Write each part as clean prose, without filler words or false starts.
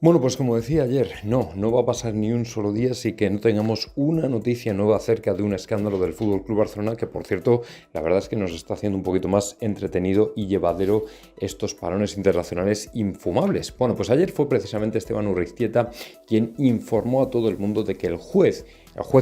Bueno, pues como decía ayer, no va a pasar ni un solo día sin que no tengamos una noticia nueva acerca de un escándalo del Fútbol Club Barcelona que, por cierto, la verdad es que nos está haciendo un poquito más entretenido y llevadero estos parones internacionales infumables. Bueno, pues ayer fue precisamente Esteban Urreiztieta quien informó a todo el mundo de que el juez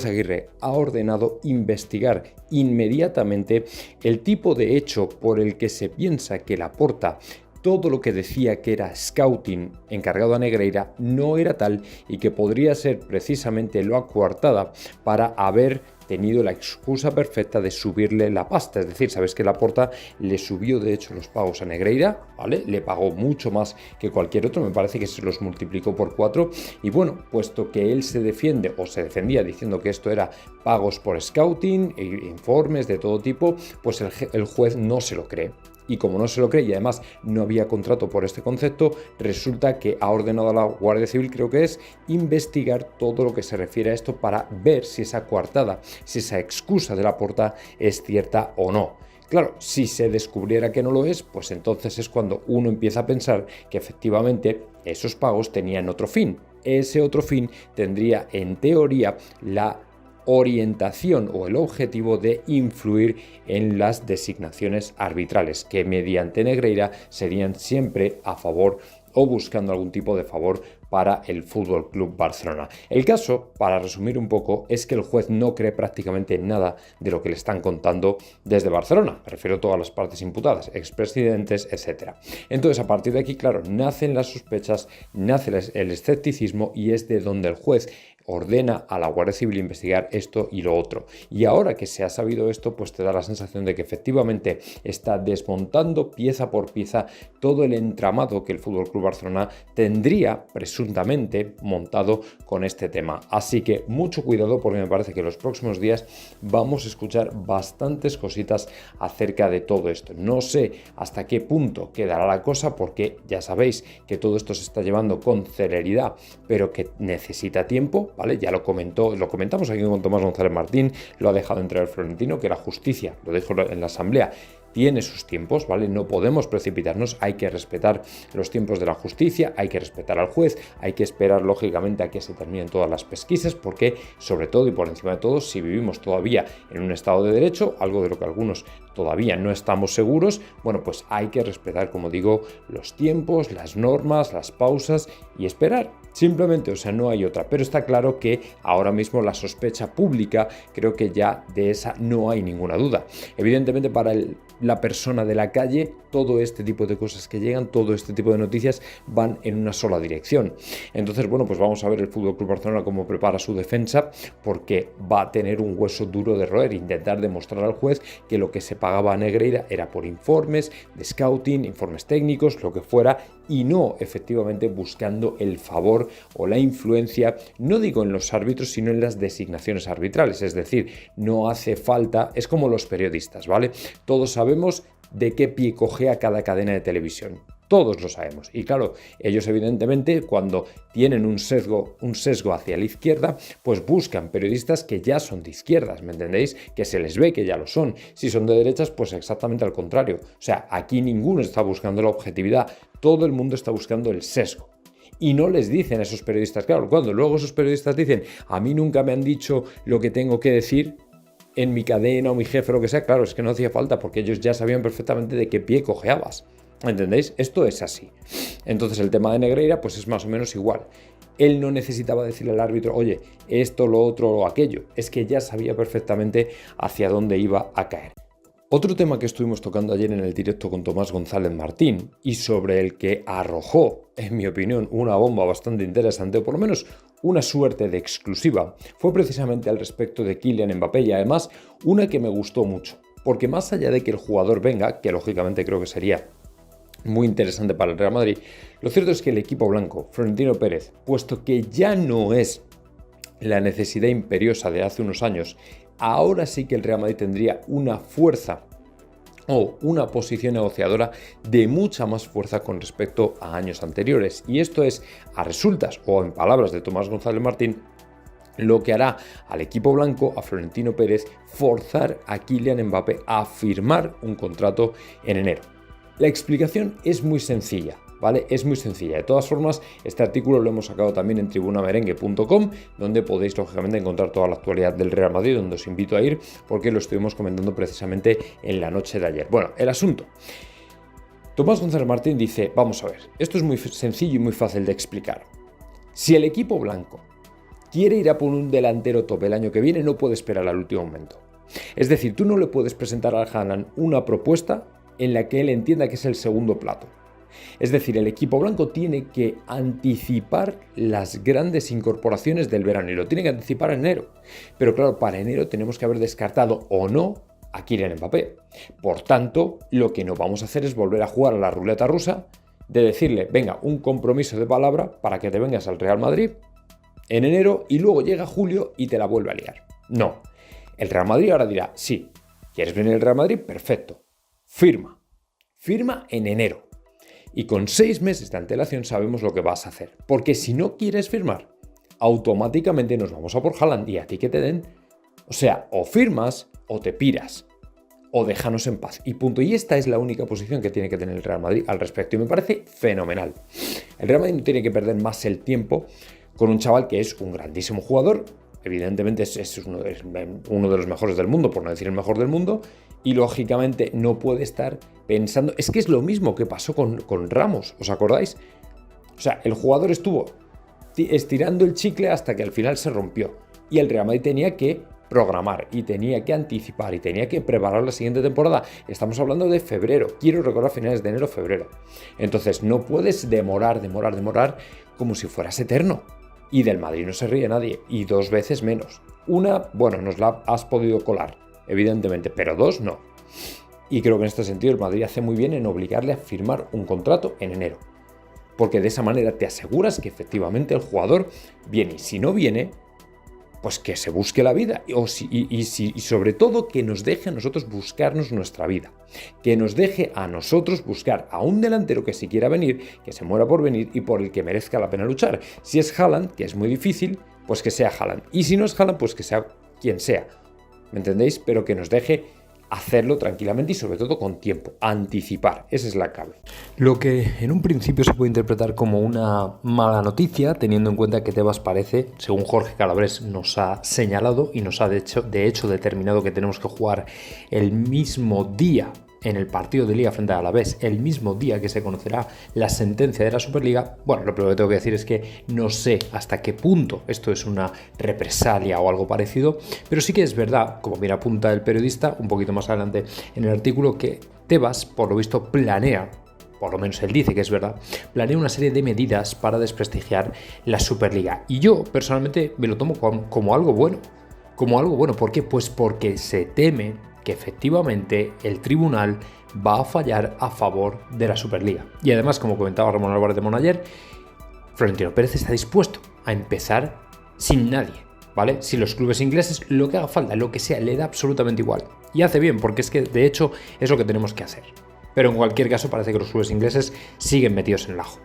Aguirre ha ordenado investigar inmediatamente el tipo de hecho por el que se piensa que Laporta todo lo que decía que era scouting encargado a Negreira no era tal y que podría ser precisamente lo coartada para haber tenido la excusa perfecta de subirle la pasta. Es decir, sabes que Laporta le subió de hecho los pagos a Negreira, ¿vale? Le pagó mucho más que cualquier otro, me parece que se los multiplicó por 4 y bueno, puesto que él se defiende o se defendía diciendo que esto era pagos por scouting, informes de todo tipo, pues el juez no se lo cree. Y como no se lo cree y además no había contrato por este concepto, resulta que ha ordenado a la Guardia Civil, creo que es, investigar todo lo que se refiere a esto para ver si esa coartada, si esa excusa de Laporta es cierta o no. Claro, si se descubriera que no lo es, pues entonces es cuando uno empieza a pensar que efectivamente esos pagos tenían otro fin. Ese otro fin tendría, en teoría, la orientación o el objetivo de influir en las designaciones arbitrales, que mediante Negreira serían siempre a favor o buscando algún tipo de favor para el Fútbol Club Barcelona. El caso, para resumir un poco, es que el juez no cree prácticamente nada de lo que le están contando desde Barcelona. Me refiero a todas las partes imputadas, expresidentes, etc. Entonces, a partir de aquí, claro, nacen las sospechas, nace el escepticismo y es de donde el juez ordena a la Guardia Civil investigar esto y lo otro. Y ahora que se ha sabido esto, pues te da la sensación de que efectivamente está desmontando pieza por pieza todo el entramado que el Fútbol Club Barcelona tendría presuntamente montado con este tema. Así que mucho cuidado porque me parece que en los próximos días vamos a escuchar bastantes cositas acerca de todo esto. No sé hasta qué punto quedará la cosa porque ya sabéis que todo esto se está llevando con celeridad, pero que necesita tiempo, ¿vale? Ya lo comentamos aquí con Tomás González Martín, lo ha dejado entrever Florentino, que la justicia, lo dijo en la asamblea, tiene sus tiempos, ¿vale? No podemos precipitarnos, hay que respetar los tiempos de la justicia, hay que respetar al juez, hay que esperar lógicamente a que se terminen todas las pesquisas, porque sobre todo y por encima de todo, si vivimos todavía en un estado de derecho, algo de lo que algunos todavía no estamos seguros, bueno, pues hay que respetar, como digo, los tiempos, las normas, las pausas y esperar. Simplemente, o sea, no hay otra. Pero está claro que ahora mismo la sospecha pública, creo que ya de esa no hay ninguna duda. Evidentemente, para la persona de la calle, todo este tipo de cosas que llegan, todo este tipo de noticias van en una sola dirección. Entonces, bueno, pues vamos a ver el Fútbol Club Barcelona cómo prepara su defensa, porque va a tener un hueso duro de roer, intentar demostrar al juez que lo que se pagaba a Negreira era por informes de scouting, informes técnicos, lo que fuera, y no efectivamente buscando el favor o la influencia, no digo en los árbitros, sino en las designaciones arbitrales. Es decir, no hace falta, es como los periodistas, ¿vale? Todos sabemos de qué pie cojea cada cadena de televisión. Todos lo sabemos. Y claro, ellos evidentemente cuando tienen un sesgo hacia la izquierda, pues buscan periodistas que ya son de izquierdas, ¿me entendéis? Que se les ve que ya lo son. Si son de derechas, pues exactamente al contrario. O sea, aquí ninguno está buscando la objetividad, todo el mundo está buscando el sesgo. Y no les dicen a esos periodistas, claro, cuando luego esos periodistas dicen, a mí nunca me han dicho lo que tengo que decir en mi cadena o mi jefe o lo que sea, claro, es que no hacía falta porque ellos ya sabían perfectamente de qué pie cojeabas. ¿Entendéis? Esto es así. Entonces el tema de Negreira pues es más o menos igual. Él no necesitaba decirle al árbitro, oye, esto, lo otro o aquello. Es que ya sabía perfectamente hacia dónde iba a caer. Otro tema que estuvimos tocando ayer en el directo con Tomás González Martín y sobre el que arrojó, en mi opinión, una bomba bastante interesante, o por lo menos una suerte de exclusiva, fue precisamente al respecto de Kylian Mbappé y además una que me gustó mucho. Porque más allá de que el jugador venga, que lógicamente creo que sería muy interesante para el Real Madrid, lo cierto es que el equipo blanco, Florentino Pérez, puesto que ya no es la necesidad imperiosa de hace unos años, ahora sí que el Real Madrid tendría una fuerza o una posición negociadora de mucha más fuerza con respecto a años anteriores. Y esto es, a resultas, o en palabras de Tomás González Martín, lo que hará al equipo blanco, a Florentino Pérez, forzar a Kylian Mbappé a firmar un contrato en enero. La explicación es muy sencilla. ¿vale? Es muy sencilla. De todas formas, este artículo lo hemos sacado también en tribunamerengue.com, donde podéis, lógicamente, encontrar toda la actualidad del Real Madrid, donde os invito a ir, porque lo estuvimos comentando precisamente en la noche de ayer. Bueno, el asunto. Tomás González Martín dice, vamos a ver, esto es muy sencillo y muy fácil de explicar. Si el equipo blanco quiere ir a por un delantero top el año que viene, no puede esperar al último momento. Es decir, tú no le puedes presentar al Haaland una propuesta en la que él entienda que es el segundo plato. Es decir, el equipo blanco tiene que anticipar las grandes incorporaciones del verano y lo tiene que anticipar en enero. Pero claro, para enero tenemos que haber descartado o no a Kylian Mbappé. Por tanto, lo que no vamos a hacer es volver a jugar a la ruleta rusa de decirle, venga, un compromiso de palabra para que te vengas al Real Madrid en enero y luego llega julio y te la vuelve a liar. No. El Real Madrid ahora dirá, sí, ¿quieres venir al Real Madrid? Perfecto. Firma en enero. Y con 6 meses de antelación sabemos lo que vas a hacer. Porque si no quieres firmar, automáticamente nos vamos a por Haaland y a ti que te den. O sea, o firmas o te piras. O déjanos en paz. Y punto. Y esta es la única posición que tiene que tener el Real Madrid al respecto. Y me parece fenomenal. El Real Madrid no tiene que perder más el tiempo con un chaval que es un grandísimo jugador. Evidentemente es uno de los mejores del mundo, por no decir el mejor del mundo, y lógicamente no puede estar pensando... Es que es lo mismo que pasó con Ramos, ¿os acordáis? O sea, el jugador estuvo estirando el chicle hasta que al final se rompió, y el Real Madrid tenía que programar, y tenía que anticipar, y tenía que preparar la siguiente temporada. Estamos hablando de febrero, quiero recordar finales de enero, febrero. Entonces no puedes demorar como si fueras eterno. Y del Madrid no se ríe nadie, y 2 veces menos. Una, bueno, nos la has podido colar, evidentemente, pero 2 no. Y creo que en este sentido el Madrid hace muy bien en obligarle a firmar un contrato en enero. Porque de esa manera te aseguras que efectivamente el jugador viene, y si no viene, pues que se busque la vida. Y sobre todo que nos deje a nosotros buscarnos nuestra vida. Que nos deje a nosotros buscar a un delantero que si quiera venir, que se muera por venir y por el que merezca la pena luchar. Si es Haaland, que es muy difícil, pues que sea Haaland. Y si no es Haaland, pues que sea quien sea. ¿Me entendéis? Pero que nos deje hacerlo tranquilamente y sobre todo con tiempo, anticipar, esa es la clave. Lo que en un principio se puede interpretar como una mala noticia, teniendo en cuenta que Tebas parece, según Jorge Calabres nos ha señalado y nos ha de hecho determinado que tenemos que jugar el mismo día en el partido de Liga frente a Alavés, el mismo día que se conocerá la sentencia de la Superliga. Bueno, lo primero que tengo que decir es que no sé hasta qué punto esto es una represalia o algo parecido, pero sí que es verdad, como bien apunta el periodista un poquito más adelante en el artículo, que Tebas, por lo visto, planea, por lo menos él dice que es verdad, planea una serie de medidas para desprestigiar la Superliga. Y yo, personalmente, me lo tomo como algo bueno. Como algo bueno. ¿Por qué? Pues porque se teme que efectivamente el tribunal va a fallar a favor de la Superliga. Y además, como comentaba Ramón Álvarez de Mon ayer, Florentino Pérez está dispuesto a empezar sin nadie, ¿vale? Si los clubes ingleses, lo que haga falta, lo que sea, le da absolutamente igual. Y hace bien, porque es que de hecho es lo que tenemos que hacer. Pero en cualquier caso parece que los clubes ingleses siguen metidos en el ajo.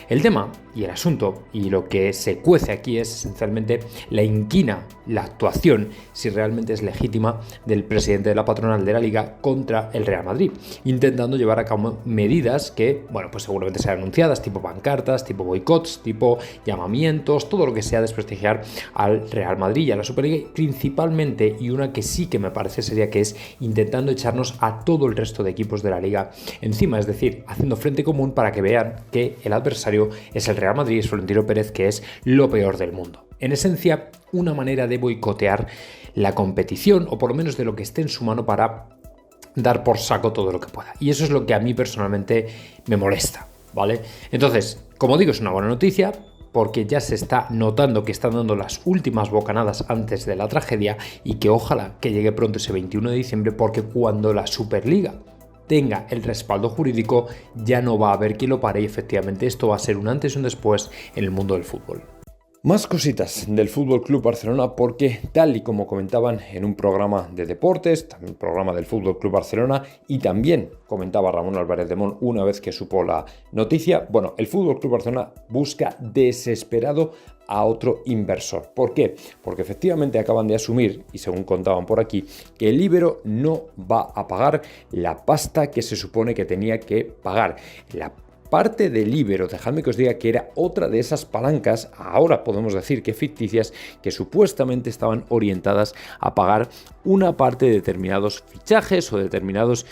El tema y el asunto y lo que se cuece aquí es esencialmente la inquina, la actuación, si realmente es legítima, del presidente de la patronal de la Liga contra el Real Madrid, intentando llevar a cabo medidas que, bueno, pues seguramente sean anunciadas, tipo pancartas, tipo boicots, tipo llamamientos, todo lo que sea desprestigiar al Real Madrid y a la Superliga, principalmente, y una que sí que me parece seria, que es intentando echarnos a todo el resto de equipos de la Liga encima, es decir, haciendo frente común para que vean que el adversario es el Real Madrid, es Florentino Pérez, que es lo peor del mundo. En esencia, una manera de boicotear la competición, o por lo menos de lo que esté en su mano para dar por saco todo lo que pueda. Y eso es lo que a mí personalmente me molesta, ¿vale? Entonces, como digo, es una buena noticia, porque ya se está notando que están dando las últimas bocanadas antes de la tragedia, y que ojalá que llegue pronto ese 21 de diciembre, porque cuando la Superliga tenga el respaldo jurídico, ya no va a haber quien lo pare, y efectivamente esto va a ser un antes y un después en el mundo del fútbol. Más cositas del Fútbol Club Barcelona, porque tal y como comentaban en un programa de deportes, también un programa del Fútbol Club Barcelona, y también comentaba Ramón Álvarez de Mon una vez que supo la noticia, bueno, el Fútbol Club Barcelona busca desesperado a otro inversor. ¿Por qué? Porque efectivamente acaban de asumir, y según contaban por aquí, que el Ibero no va a pagar la pasta que se supone que tenía que pagar. parte de líbero, dejadme que os diga que era otra de esas palancas, ahora podemos decir que ficticias, que supuestamente estaban orientadas a pagar una parte de determinados fichajes o determinados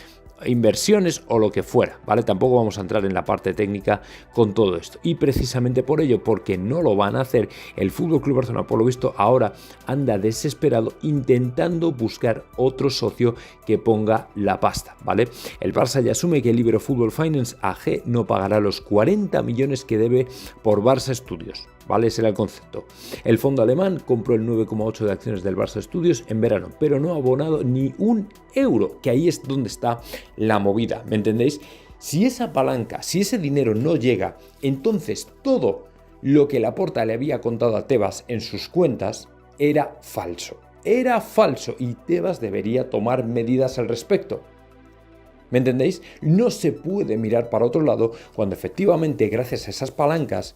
inversiones o lo que fuera, ¿vale? Tampoco vamos a entrar en la parte técnica con todo esto. Y precisamente por ello, porque no lo van a hacer, el FC Barcelona, por lo visto, ahora anda desesperado intentando buscar otro socio que ponga la pasta, ¿vale? El Barça ya asume que el Libero Football Finance AG no pagará los 40 millones que debe por Barça Studios, ¿vale? Ese era el concepto. El fondo alemán compró el 9,8% de acciones del Barça Studios en verano, pero no ha abonado ni un euro, que ahí es donde está la movida, ¿me entendéis? Si esa palanca, si ese dinero no llega, entonces todo lo que Laporta le había contado a Tebas en sus cuentas era falso. Era falso y Tebas debería tomar medidas al respecto. ¿Me entendéis? No se puede mirar para otro lado cuando efectivamente, gracias a esas palancas,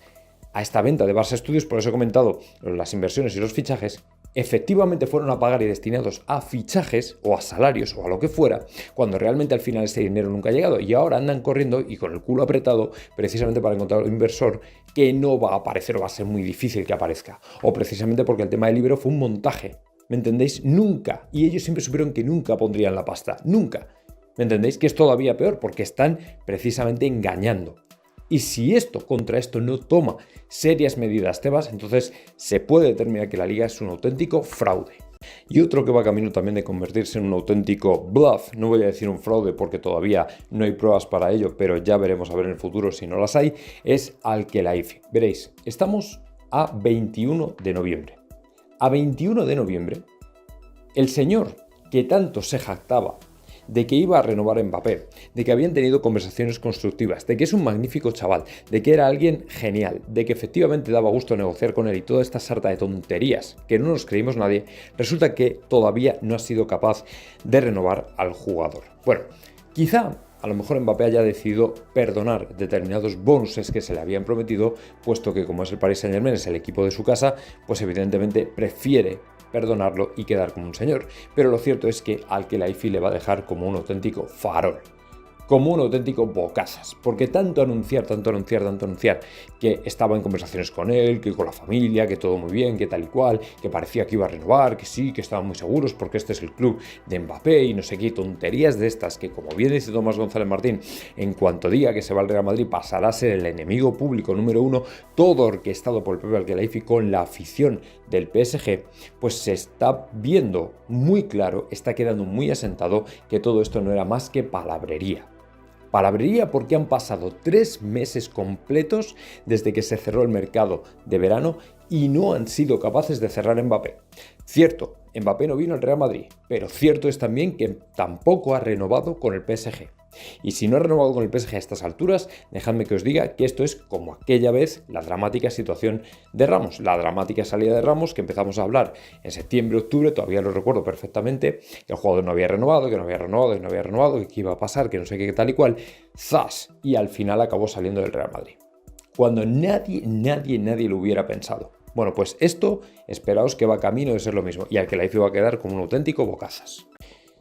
a esta venta de Barça Studios, por eso he comentado las inversiones y los fichajes, efectivamente fueron a pagar y destinados a fichajes o a salarios o a lo que fuera, cuando realmente al final ese dinero nunca ha llegado y ahora andan corriendo y con el culo apretado precisamente para encontrar un inversor que no va a aparecer o va a ser muy difícil que aparezca, o precisamente porque el tema del libro fue un montaje, ¿me entendéis? Nunca, y ellos siempre supieron que nunca pondrían la pasta, nunca, ¿me entendéis? Que es todavía peor porque están precisamente engañando. Y si contra esto no toma serias medidas Tebas, entonces se puede determinar que la liga es un auténtico fraude. Y otro que va camino también de convertirse en un auténtico bluff, no voy a decir un fraude porque todavía no hay pruebas para ello, pero ya veremos a ver en el futuro si no las hay, es Al-Khelaifi. Veréis, estamos a 21 de noviembre. A 21 de noviembre, el señor que tanto se jactaba de que iba a renovar a Mbappé, de que habían tenido conversaciones constructivas, de que es un magnífico chaval, de que era alguien genial, de que efectivamente daba gusto negociar con él y toda esta sarta de tonterías que no nos creímos nadie, resulta que todavía no ha sido capaz de renovar al jugador. Bueno, quizá a lo mejor Mbappé haya decidido perdonar determinados bonuses que se le habían prometido, puesto que como es el Paris Saint-Germain, es el equipo de su casa, pues evidentemente prefiere perdonarlo y quedar como un señor. Pero lo cierto es que Al-Khelaifi le va a dejar como un auténtico farol, como un auténtico bocazas, porque tanto anunciar que estaba en conversaciones con él, que con la familia, que todo muy bien, que tal y cual, que parecía que iba a renovar, que sí, que estaban muy seguros porque este es el club de Mbappé y no sé qué, tonterías de estas que, como bien dice Tomás González Martín, en cuanto diga que se va al Real Madrid pasará a ser el enemigo público número uno, todo orquestado por el propio Al-Khelaifi con la afición del PSG, pues se está viendo muy claro, está quedando muy asentado que todo esto no era más que palabrería. Palabrería porque han pasado 3 meses completos desde que se cerró el mercado de verano y no han sido capaces de cerrar a Mbappé. Cierto, Mbappé no vino al Real Madrid, pero cierto es también que tampoco ha renovado con el PSG. Y si no ha renovado con el PSG a estas alturas, dejadme que os diga que esto es como aquella vez la dramática situación de Ramos, la dramática salida de Ramos que empezamos a hablar en septiembre, octubre, todavía lo recuerdo perfectamente, que el jugador no había renovado, que iba a pasar, que no sé qué tal y cual, ¡zas! Y al final acabó saliendo del Real Madrid. Cuando nadie lo hubiera pensado. Bueno, pues esto, esperaos que va camino de ser lo mismo, y Al-Khelaifi va a quedar como un auténtico bocazas.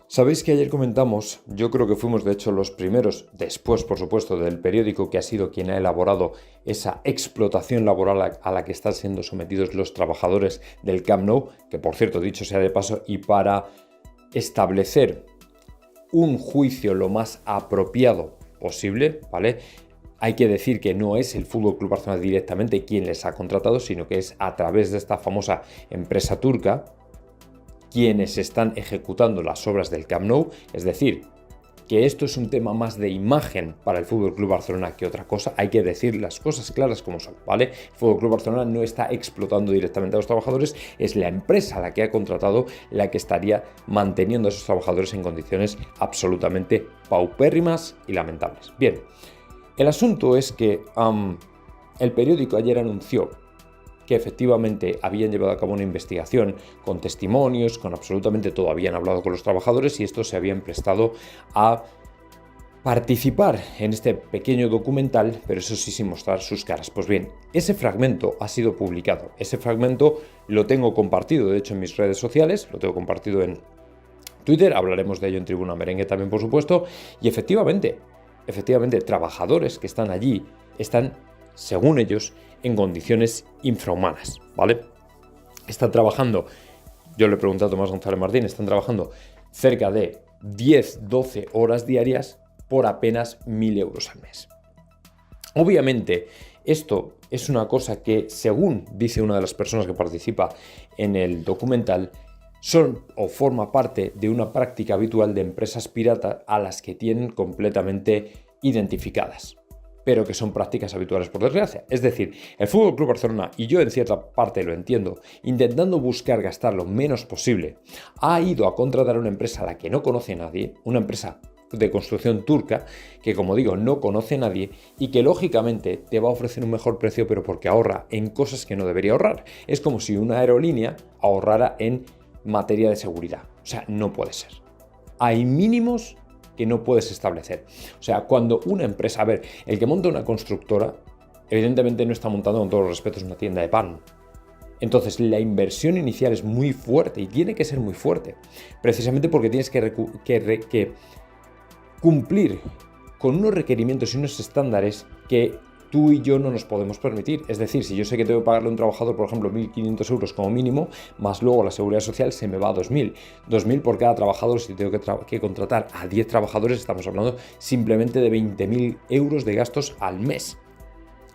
Sabéis que ayer comentamos, yo creo que fuimos de hecho los primeros, después por supuesto del periódico que ha sido quien ha elaborado esa explotación laboral a la que están siendo sometidos los trabajadores del Camp Nou, que por cierto dicho sea de paso, y para establecer un juicio lo más apropiado posible, ¿vale? Hay que decir que no es el FC Barcelona directamente quien les ha contratado, sino que es a través de esta famosa empresa turca quienes están ejecutando las obras del Camp Nou, es decir, que esto es un tema más de imagen para el FC Barcelona que otra cosa, hay que decir las cosas claras como son, ¿vale? El FC Barcelona no está explotando directamente a los trabajadores, es la empresa la que ha contratado la que estaría manteniendo a esos trabajadores en condiciones absolutamente paupérrimas y lamentables. Bien, el asunto es que el periódico ayer anunció que efectivamente habían llevado a cabo una investigación con testimonios, con absolutamente todo, habían hablado con los trabajadores y estos se habían prestado a participar en este pequeño documental, pero eso sí sin mostrar sus caras. Pues bien, ese fragmento ha sido publicado, ese fragmento lo tengo compartido, de hecho en mis redes sociales, lo tengo compartido en Twitter, hablaremos de ello en Tribuna Merengue también por supuesto, y efectivamente, efectivamente, trabajadores que están allí están, según ellos, en condiciones infrahumanas, ¿vale? Están trabajando, yo le he preguntado a Tomás González Martín, están trabajando cerca de 10-12 horas diarias por apenas 1.000 euros al mes. Obviamente, esto es una cosa que, según dice una de las personas que participa en el documental, son o forma parte de una práctica habitual de empresas piratas a las que tienen completamente identificadas, pero que son prácticas habituales por desgracia. Es decir, el FC Barcelona, y yo en cierta parte lo entiendo, intentando buscar gastar lo menos posible, ha ido a contratar a una empresa a la que no conoce nadie, una empresa de construcción turca, que como digo, no conoce a nadie y que lógicamente te va a ofrecer un mejor precio, pero porque ahorra en cosas que no debería ahorrar. Es como si una aerolínea ahorrara en materia de seguridad. O sea, no puede ser. Hay mínimos que no puedes establecer. O sea, cuando una empresa, a ver, el que monta una constructora, evidentemente no está montando, con todos los respetos, una tienda de pan. Entonces, la inversión inicial es muy fuerte y tiene que ser muy fuerte, precisamente porque tienes que cumplir con unos requerimientos y unos estándares que tú y yo no nos podemos permitir. Es decir, si yo sé que tengo que pagarle a un trabajador, por ejemplo, 1.500 euros como mínimo, más luego la seguridad social, se me va a 2.000. 2.000 por cada trabajador. Si tengo que contratar a 10 trabajadores, estamos hablando simplemente de 20.000 euros de gastos al mes.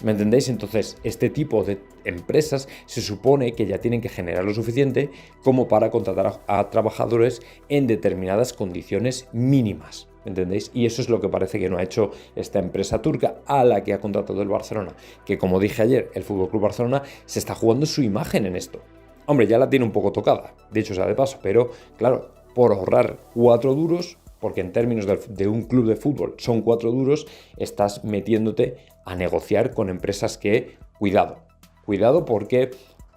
¿Me entendéis? Entonces, este tipo de empresas se supone que ya tienen que generar lo suficiente como para contratar a trabajadores en determinadas condiciones mínimas. ¿Me entendéis? Y eso es lo que parece que no ha hecho esta empresa turca a la que ha contratado el Barcelona. Que, como dije ayer, el FC Barcelona se está jugando su imagen en esto. Hombre, ya la tiene un poco tocada, dicho sea de paso, pero claro, por ahorrar 4 duros, porque en términos de un club de fútbol son 4 duros, estás metiéndote a negociar con empresas que, cuidado porque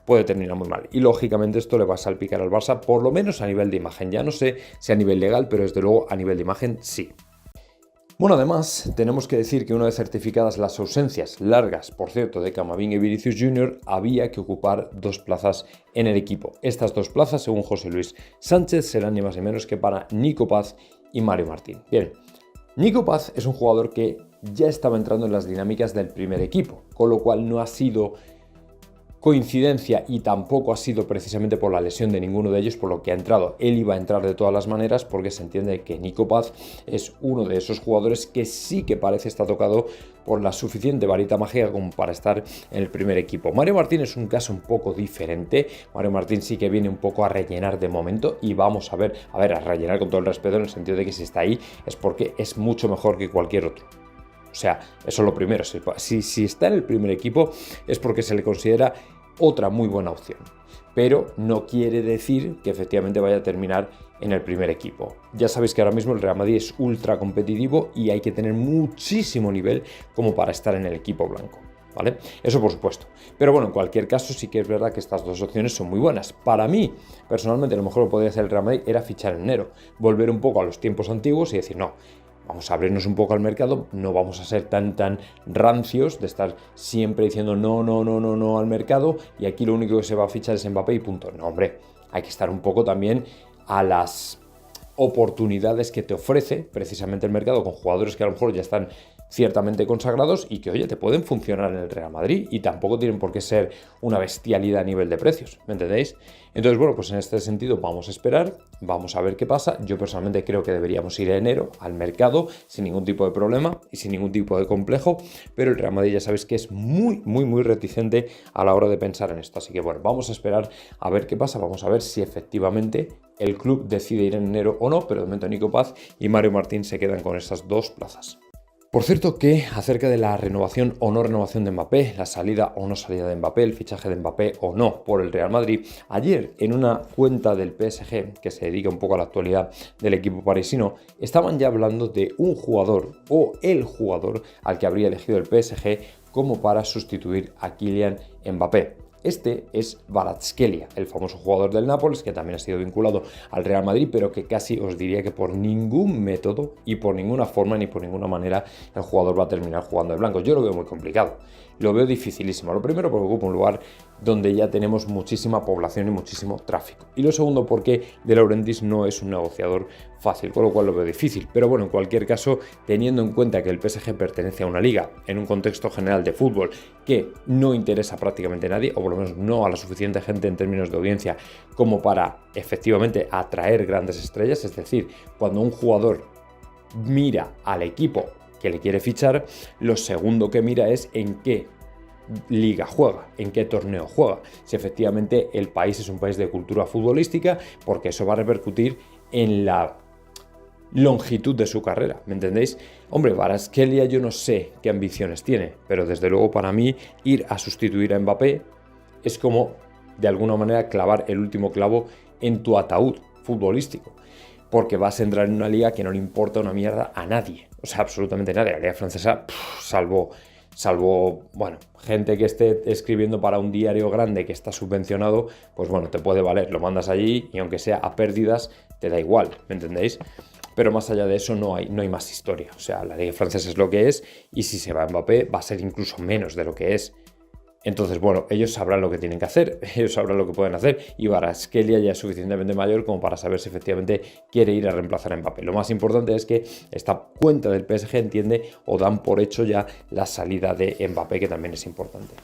puede terminar muy mal. Y lógicamente esto le va a salpicar al Barça, por lo menos a nivel de imagen. Ya no sé si a nivel legal, pero desde luego a nivel de imagen sí. Bueno, además, tenemos que decir que una vez certificadas las ausencias largas, por cierto, de Camavinga y Vinicius Jr., había que ocupar 2 plazas en el equipo. Estas 2 plazas, según José Luis Sánchez, serán ni más ni menos que para Nico Paz y Mario Martín. Bien, Nico Paz es un jugador que ya estaba entrando en las dinámicas del primer equipo, con lo cual no ha sido coincidencia y tampoco ha sido precisamente por la lesión de ninguno de ellos por lo que ha entrado. Él iba a entrar de todas las maneras porque se entiende que Nico Paz es uno de esos jugadores que sí que parece estar tocado por la suficiente varita mágica como para estar en el primer equipo. Mario Martín es un caso un poco diferente. Mario Martín sí que viene un poco a rellenar de momento y vamos a ver, a rellenar con todo el respeto en el sentido de que si está ahí es porque es mucho mejor que cualquier otro. O sea, eso es lo primero. Si está en el primer equipo es porque se le considera otra muy buena opción. Pero no quiere decir que efectivamente vaya a terminar en el primer equipo. Ya sabéis que ahora mismo el Real Madrid es ultra competitivo y hay que tener muchísimo nivel como para estar en el equipo blanco, ¿vale? Eso por supuesto. Pero bueno, en cualquier caso sí que es verdad que estas 2 opciones son muy buenas. Para mí, personalmente, lo mejor que podría hacer el Real Madrid era fichar en enero, volver un poco a los tiempos antiguos y decir, no, vamos a abrirnos un poco al mercado, no vamos a ser tan rancios de estar siempre diciendo no al mercado y aquí lo único que se va a fichar es Mbappé y punto. No, hombre, hay que estar un poco también a las oportunidades que te ofrece precisamente el mercado con jugadores que a lo mejor ya están ciertamente consagrados y que, oye, te pueden funcionar en el Real Madrid y tampoco tienen por qué ser una bestialidad a nivel de precios, ¿me entendéis? Entonces, bueno, pues en este sentido vamos a esperar, vamos a ver qué pasa. Yo personalmente creo que deberíamos ir en enero al mercado sin ningún tipo de problema y sin ningún tipo de complejo, pero el Real Madrid ya sabéis que es muy reticente a la hora de pensar en esto. Así que, bueno, vamos a esperar a ver qué pasa, vamos a ver si efectivamente el club decide ir en enero o no, pero de momento Nico Paz y Mario Martín se quedan con esas 2 plazas. Por cierto que acerca de la renovación o no renovación de Mbappé, la salida o no salida de Mbappé, el fichaje de Mbappé o no por el Real Madrid, ayer en una cuenta del PSG que se dedica un poco a la actualidad del equipo parisino, estaban ya hablando de un jugador o el jugador al que habría elegido el PSG como para sustituir a Kylian Mbappé. Este es Kvaratskhelia, el famoso jugador del Nápoles, que también ha sido vinculado al Real Madrid, pero que casi os diría que por ningún método y por ninguna forma ni por ninguna manera el jugador va a terminar jugando de blanco. Yo lo veo muy complicado. lo veo dificilísimo. Lo primero porque ocupa un lugar donde ya tenemos muchísima población y muchísimo tráfico. Y lo segundo porque De Laurentiis no es un negociador fácil, con lo cual lo veo difícil. Pero bueno, en cualquier caso, teniendo en cuenta que el PSG pertenece a una liga en un contexto general de fútbol que no interesa a prácticamente a nadie, o por lo menos no a la suficiente gente en términos de audiencia como para efectivamente atraer grandes estrellas, es decir, cuando un jugador mira al equipo que le quiere fichar, lo segundo que mira es en qué liga juega, en qué torneo juega, si efectivamente el país es un país de cultura futbolística, porque eso va a repercutir en la longitud de su carrera, ¿me entendéis? Hombre, Kvaratskhelia yo no sé qué ambiciones tiene, pero desde luego para mí ir a sustituir a Mbappé es como de alguna manera clavar el último clavo en tu ataúd futbolístico, porque vas a entrar en una liga que no le importa una mierda a nadie, o sea, absolutamente nadie. La liga francesa, salvo, bueno, gente que esté escribiendo para un diario grande que está subvencionado, pues bueno, te puede valer, lo mandas allí y aunque sea a pérdidas, te da igual, ¿me entendéis? Pero más allá de eso no hay más historia, o sea, la liga francesa es lo que es y si se va Mbappé va a ser incluso menos de lo que es. Entonces, bueno, ellos sabrán lo que tienen que hacer, ellos sabrán lo que pueden hacer y Kvaratskhelia ya es suficientemente mayor como para saber si efectivamente quiere ir a reemplazar a Mbappé. Lo más importante es que esta cuenta del PSG entiende o dan por hecho ya la salida de Mbappé, que también es importante.